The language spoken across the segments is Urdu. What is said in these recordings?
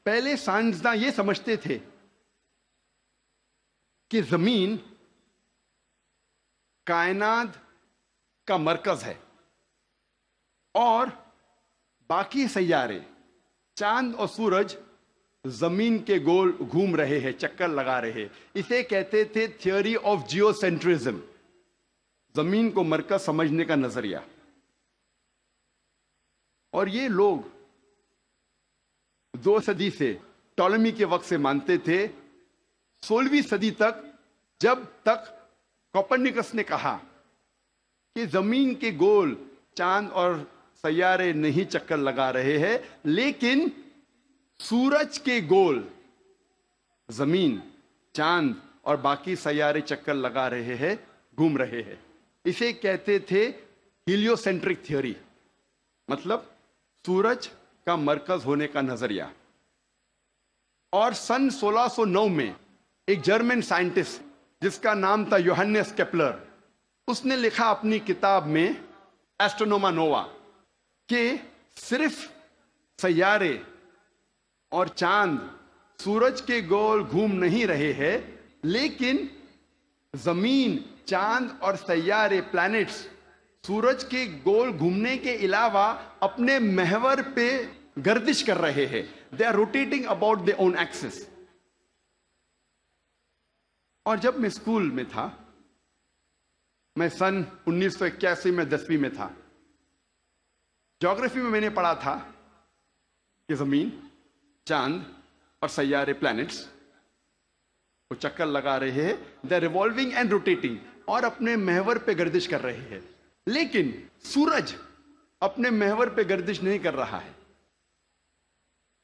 پہلے سائنسداں یہ سمجھتے تھے کہ زمین کائنات کا مرکز ہے اور باقی سیارے چاند اور سورج زمین کے گول گھوم رہے ہیں، چکر لگا رہے ہیں. اسے کہتے تھے تھیوری آف جیو سینٹرزم، زمین کو مرکز سمجھنے کا نظریہ. اور یہ لوگ 2 صدی سے، ٹولمی کے وقت سے مانتے تھے. 16ویں صدی تک، جب تک کوپرنیکس نے کہا کہ زمین کے گول چاند اور سیارے نہیں چکر لگا رہے ہیں، لیکن سورج کے گول زمین، چاند اور باقی سیارے چکر لگا رہے ہیں، گھوم رہے ہیں. اسے کہتے تھے ہیلیو سینٹرک تھیوری، مطلب سورج کا مرکز ہونے کا نظریہ. اور سن 1609 میں ایک جرمن سائنٹسٹ جس کا نام تھا یوہنس کیپلر، اس نے لکھا اپنی کتاب میں ایسٹرونوما نووا کہ صرف سیارے اور چاند سورج کے گول گھوم نہیں رہے ہیں، لیکن زمین، چاند اور سیارے، پلانٹس، سورج کے گول گھومنے کے علاوہ اپنے محور پہ گردش کر رہے ہیں. They are rotating about their own axis. اور جب میں اسکول میں تھا، میں سن 1981 میں 10ویں میں تھا، جغرافی میں نے پڑھا تھا کہ زمین، چاند اور سیارے، پلانٹس، وہ چکر لگا رہے ہیں، they are revolving and rotating, اور اپنے محور پہ گردش کر رہے ہیں. لیکن سورج اپنے محور پہ گردش نہیں کر رہا ہے.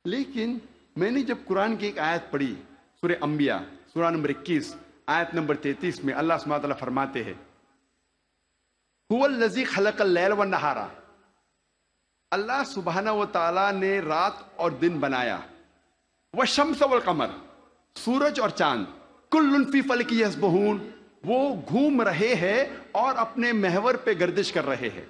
لیکن میں نے جب قرآن کی ایک آیت پڑھی، سورہ انبیاء، سورہ نمبر 21، آیت نمبر 33 میں اللہ سبحانہ وتعالیٰ فرماتے ہیں هو الذی خلق اللیل والنہار، اللہ سبحانہ وتعالیٰ نے رات اور دن بنایا. والشمس والقمر، سورج اور چاند، کل فی فلک یسبحون، وہ گھوم رہے ہیں اور اپنے محور پہ گردش کر رہے ہیں.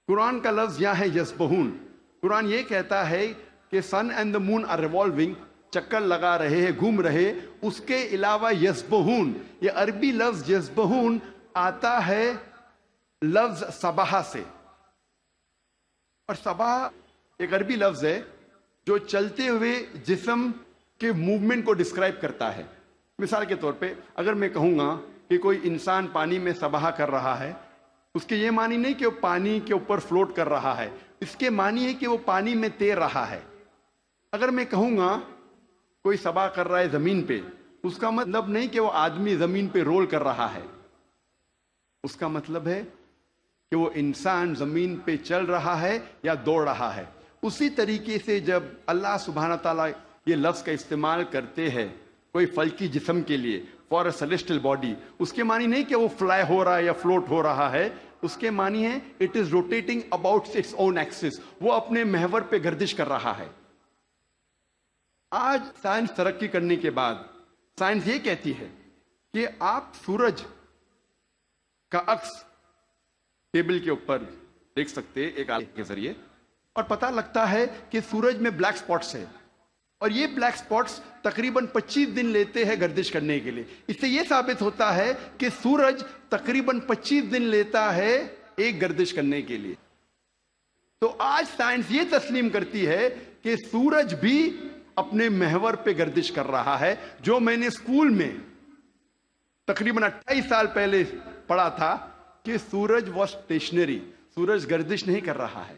قرآن کا لفظ یہاں ہے یسبحون. قرآن یہ کہتا ہے کہ sun and the moon are revolving, چکر لگا رہے ہیں، گھوم رہے. اس کے علاوہ یسبحون، یہ عربی لفظ یسبحون آتا ہے لفظ صباح سے، اور صباح ایک عربی لفظ ہے جو چلتے ہوئے جسم کے موومنٹ کو ڈسکرائب کرتا ہے. مثال کے طور پہ اگر میں کہوں گا کہ کوئی انسان پانی میں سباہ کر رہا ہے، اس کے یہ معنی نہیں کہ وہ پانی کے اوپر فلوٹ کر رہا ہے، اس کے معنی ہے کہ وہ پانی میں تیر رہا ہے. اگر میں کہوں گا کوئی سباہ کر رہا ہے زمین پہ، اس کا مطلب نہیں کہ وہ آدمی زمین پہ رول کر رہا ہے، اس کا مطلب ہے کہ وہ انسان زمین پہ چل رہا ہے یا دوڑ رہا ہے. اسی طریقے سے جب اللہ سبحانہ تعالیٰ یہ لفظ کا استعمال کرتے ہیں کوئی فلکی جسم کے لیے، فار اے سیلیسٹل باڈی، اس کے معنی نہیں کہ وہ فلائی ہو رہا ہے یا فلوٹ ہو رہا ہے، اس کے معنی ہے it is rotating about its own axis, وہ اپنے محور پہ گردش کر رہا ہے. آج سائنس ترقی کرنے کے بعد سائنس یہ کہتی ہے کہ آپ سورج کا عکس ٹیبل کے اوپر دیکھ سکتے ایک آلے کے ذریعے، اور پتہ لگتا ہے کہ سورج میں بلیک سپاٹس ہے، اور یہ بلیک سپاٹس تقریباً 25 دن لیتے ہیں گردش کرنے کے لیے. اس سے یہ ثابت ہوتا ہے کہ سورج تقریباً 25 دن لیتا ہے ایک گردش کرنے کے لیے. تو آج سائنس یہ تسلیم کرتی ہے کہ سورج بھی اپنے محور پہ گردش کر رہا ہے. جو میں نے اسکول میں تقریباً 28 سال پہلے پڑھا تھا کہ سورج واز اسٹیشنری، سورج گردش نہیں کر رہا ہے،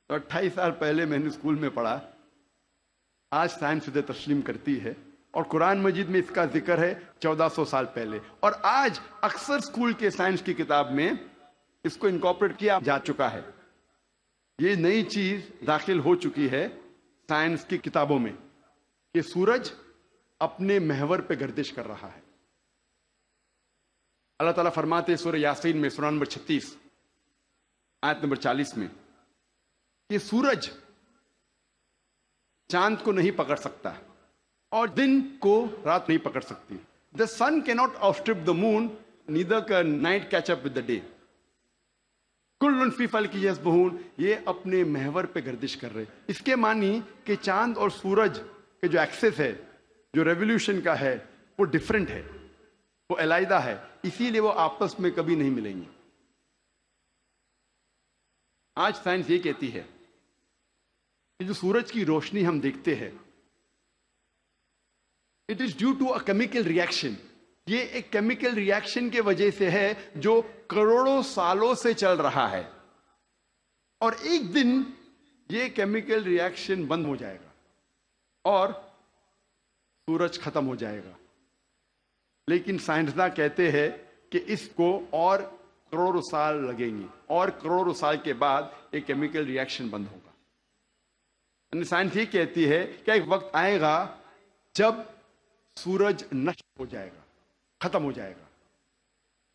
تو 28 سال پہلے میں نے اسکول میں پڑھا. آج سائنس اسے تسلیم کرتی ہے، اور قرآن مجید میں اس کا ذکر ہے 1400 سال پہلے. اور آج اکثر اسکول کے سائنس کی کتاب میں اس کو انکارپوریٹ کیا جا چکا ہے. یہ نئی چیز داخل ہو چکی ہے سائنس کی کتابوں میں کہ سورج اپنے محور پہ گردش کر رہا ہے. اللہ تعالیٰ فرماتے سورہ یاسین میں، سورہ نمبر 36 آیت نمبر 40 میں، کہ سورج چاند کو نہیں پکڑ سکتا اور دن کو رات نہیں پکڑ سکتی. The sun cannot outstrip the moon, neither can night catch up with the day. کل فی فلک یسبحون، یہ اپنے محور پہ گردش کر رہے. اس کے معنی کہ چاند اور سورج کے جو ایکسس ہے، جو ریولیوشن کا ہے، وہ ڈیفرنٹ ہے، وہ علیحدہ ہے، اسی لیے وہ آپس میں کبھی نہیں ملیں گے. آج سائنس یہ کہتی ہے کہ جو سورج کی روشنی ہم دیکھتے ہیں، it is due to a chemical reaction. یہ ایک کیمیکل ریئیکشن کے وجہ سے ہے جو کروڑوں سالوں سے چل رہا ہے، اور ایک دن یہ کیمیکل ریئیکشن بند ہو جائے گا اور سورج ختم ہو جائے گا. لیکن سائنسداں کہتے ہیں کہ اس کو اور کروڑوں سال لگیں گے، اور کروڑوں سال کے بعد ایک کیمیکل ریئیکشن بند ہوگا. یعنی سائنس یہ کہتی ہے کہ ایک وقت آئے گا جب سورج نشٹ ہو جائے گا، ختم ہو جائے گا.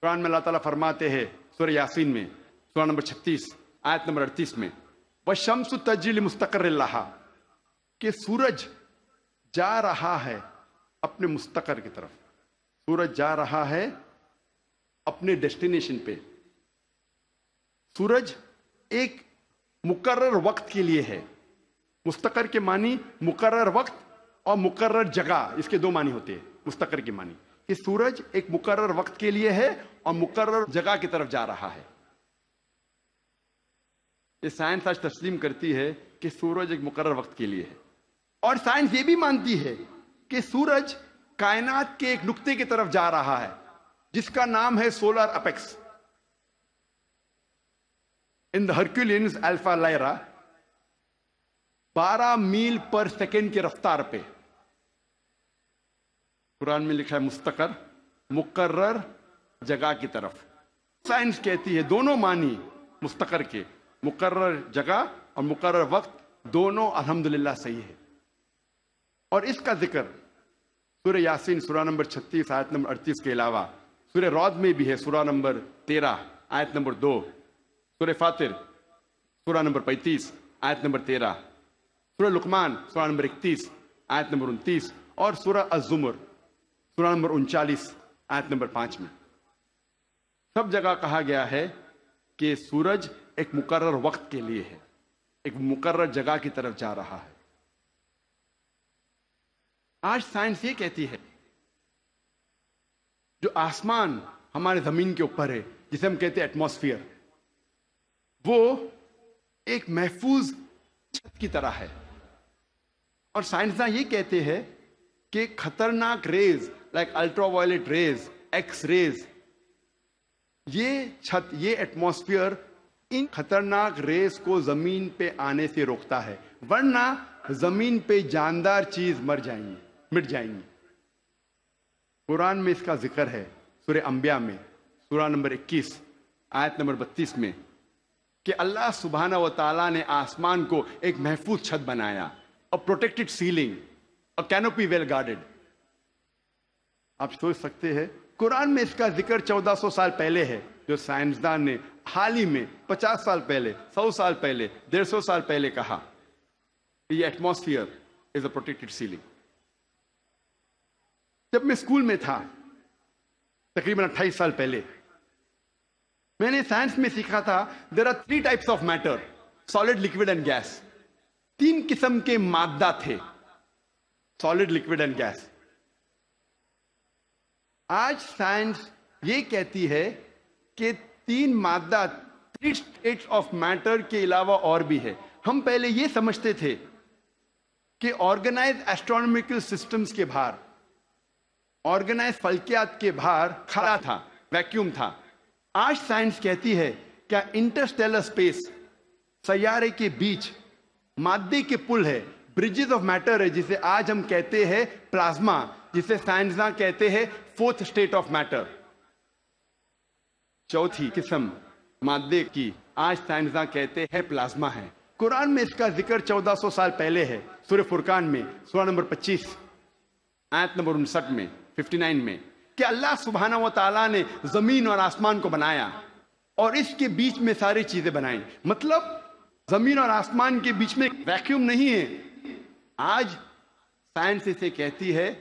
قرآن میں اللہ تعالیٰ فرماتے ہیں سورہ یاسین میں، سورہ نمبر 36 آیت نمبر 38 میں، وَالشَّمْسُ تَجْرِي لِمُسْتَقَرٍّ لَهَا، کہ سورج جا رہا ہے اپنے مستقر کی طرف. سورج جا رہا ہے اپنے ڈیسٹینیشن پہ. سورج ایک مقرر وقت کے لیے ہے. مستقر کے معنی مقرر وقت اور مقرر جگہ، اس کے دو معنی ہوتے ہیں. مستقر کے معنی کہ سورج ایک مقرر وقت کے لیے ہے اور مقرر جگہ کی طرف جا رہا ہے. یہ سائنس آج تسلیم کرتی ہے کہ سورج ایک مقرر وقت کے لیے ہے. اور سائنس یہ بھی مانتی ہے کہ سورج کائنات کے ایک نقطے کی طرف جا رہا ہے جس کا نام ہے سولر اپیکس. ان دا ہرکولینز الفا لائرا 12 میل پر سیکنڈ کی رفتار پہ. قرآن میں لکھا ہے مستقر، مقرر جگہ کی طرف. سائنس کہتی ہے دونوں معنی مستقر کے، مقرر جگہ اور مقرر وقت، دونوں الحمدللہ صحیح ہے. اور اس کا ذکر سورہ یاسین سورہ نمبر 36 آیت نمبر 38 کے علاوہ سورہ رعد میں بھی ہے، سورہ نمبر 13 آیت نمبر 2، سورہ فاطر سورہ نمبر 35 آیت نمبر 13، سورہ لقمان سورہ نمبر 31 آیت نمبر 29، اور سورہ الزمر سورہ نمبر 39 آیت نمبر 5 میں. سب جگہ کہا گیا ہے کہ سورج ایک مقرر وقت کے لیے ہے، ایک مقرر جگہ کی طرف جا رہا ہے. آج سائنس یہ کہتی ہے جو آسمان ہمارے زمین کے اوپر ہے، جسے ہم کہتے ہیں ایٹماسفیئر، وہ ایک محفوظ چھت کی طرح ہے. اور سائنسداں یہ کہتے ہیں کہ خطرناک rays like ultraviolet rays, X rays, یہ چھت، یہ ایٹماسفیئر ان خطرناک ریز کو زمین پہ آنے سے روکتا ہے، ورنہ زمین پہ جاندار چیز مٹ جائیں گی. قرآن میں اس کا ذکر ہے سورہ انبیاء میں سورہ نمبر 21 آیت نمبر 32 میں کہ اللہ سبحانہ و تعالیٰ نے آسمان کو ایک محفوظ چھت بنایا، اور پروٹیکٹڈ سیلنگ، اور کینوپی ویل گارڈڈ. آپ سوچ سکتے ہیں قرآن میں اس کا ذکر 1400 سال پہلے ہے، جو سائنسدان نے حال ہی میں 50 سال پہلے، 100 سال پہلے، 150 سال پہلے کہا کہ یہ ایٹماسفیئر از اے پروٹیکٹڈ سیلنگ. جب میں اسکول میں تھا تقریباً 28 سال پہلے، میں نے سائنس میں سیکھا تھا there are 3 types of matter, solid, liquid and gas. 3 قسم کے مادہ تھے، سالڈ، لکوڈ اینڈ گیس. آج سائنس یہ کہتی ہے کہ 3 مادہ، 3 اسٹیٹس آف میٹر کے علاوہ اور بھی ہے. ہم پہلے یہ سمجھتے تھے کہ آرگنائز ایسٹرونومیکل سسٹمز کے باہر، آرگنائز فلکیات کے باہر خلا تھا، ویکیوم تھا. آج سائنس کہتی ہے کیا انٹرسٹیلر اسپیس، سیارے کے بیچ مادے کے پل ہے، برجز آف میٹر ہے، جسے آج ہم کہتے ہیں پلازما، جسے سائنسداں کہتے ہیں 4th اسٹیٹ آف میٹر. 4تھی قسم مادے کی آج سائنسداں کہتے ہیں پلازما ہے. قرآن میں اس کا ذکر 1400 سال پہلے ہے، سورہ فرقان میں سورہ نمبر 25 آیت نمبر 59 میں 59 میں کہ اللہ سبحانہ و تعالیٰ نے زمین اور آسمان کو بنایا اور اس کے بیچ میں ساری چیزیں بنائیں. مطلب زمین اور آسمان کے بیچ میں ویکیوم نہیں ہے. آج سائنس اسے کہتی ہے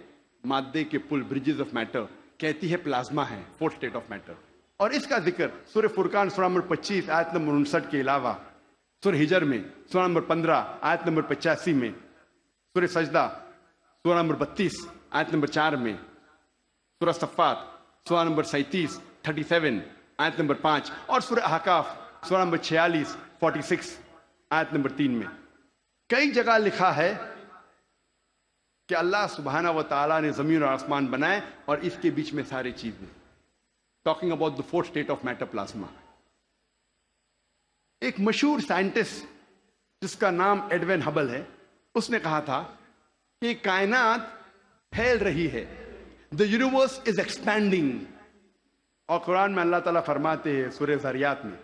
مادے کے پل، برجز آف میٹر، کہتی ہے پلازما ہے، 4th اسٹیٹ آف میٹر. اور اس کا ذکر سورہ فرقان سورہ نمبر 25 آیت نمبر 59 کے علاوہ سورہ ہجر میں سورہ نمبر 15 آیت نمبر 85 میں، سورہ سجدہ سورہ نمبر 32 آیت نمبر 4 میں، سورہ صفات سورہ نمبر 37 آیت نمبر 5 اور سورہ احقاف سورہ نمبر 46 آیت نمبر 3 میں کئی جگہ لکھا ہے کہ اللہ سبحانہ و تعالیٰ نے زمین اور آسمان بنائے اور اس کے بیچ میں ساری چیزیں. Talking about the fourth state of matter plasma. ایک مشہور سائنٹسٹ جس کا نام ایڈوین ہبل ہے، اس نے کہا تھا کہ کائنات پھیل رہی ہے، دا یونیورس از ایکسپینڈنگ. اور قرآن میں اللہ تعالیٰ فرماتے ہیں سورہ ذریات میں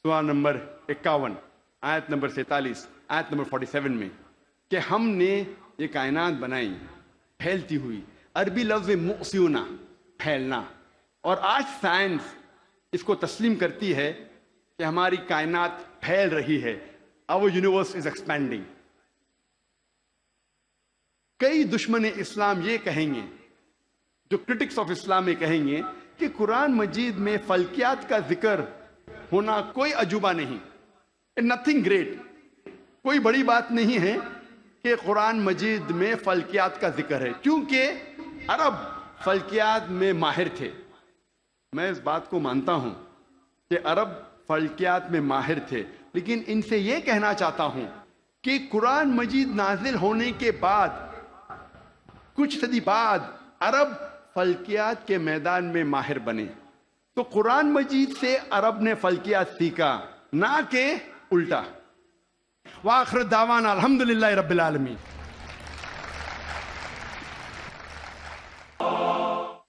سورہ نمبر 51 آیت نمبر 47 آیت نمبر 47 میں کہ ہم نے یہ کائنات بنائی پھیلتی ہوئی. عربی لفظ مؤسیونا، پھیلنا. اور آج سائنس اس کو تسلیم کرتی ہے کہ ہماری کائنات پھیل رہی ہے. our universe is expanding. کئی دشمن اسلام یہ کہیں گے، جو کرٹکس آف اسلام یہ کہیں گے کہ قرآن مجید میں فلکیات کا ذکر ہونا کوئی عجوبہ نہیں، نتھنگ گریٹ، کوئی بڑی بات نہیں ہے کہ قرآن مجید میں فلکیات کا ذکر ہے، کیونکہ عرب فلکیات میں ماہر تھے. میں اس بات کو مانتا ہوں کہ عرب فلکیات میں ماہر تھے، لیکن ان سے یہ کہنا چاہتا ہوں کہ قرآن مجید نازل ہونے کے بعد کچھ صدی بعد عرب فلکیات کے میدان میں ماہر بنے. تو قرآن مجید سے عرب نے فلکیات سیکھا، نہ کہ الٹا. وآخر دعوانا الحمدللہ رب العالمین.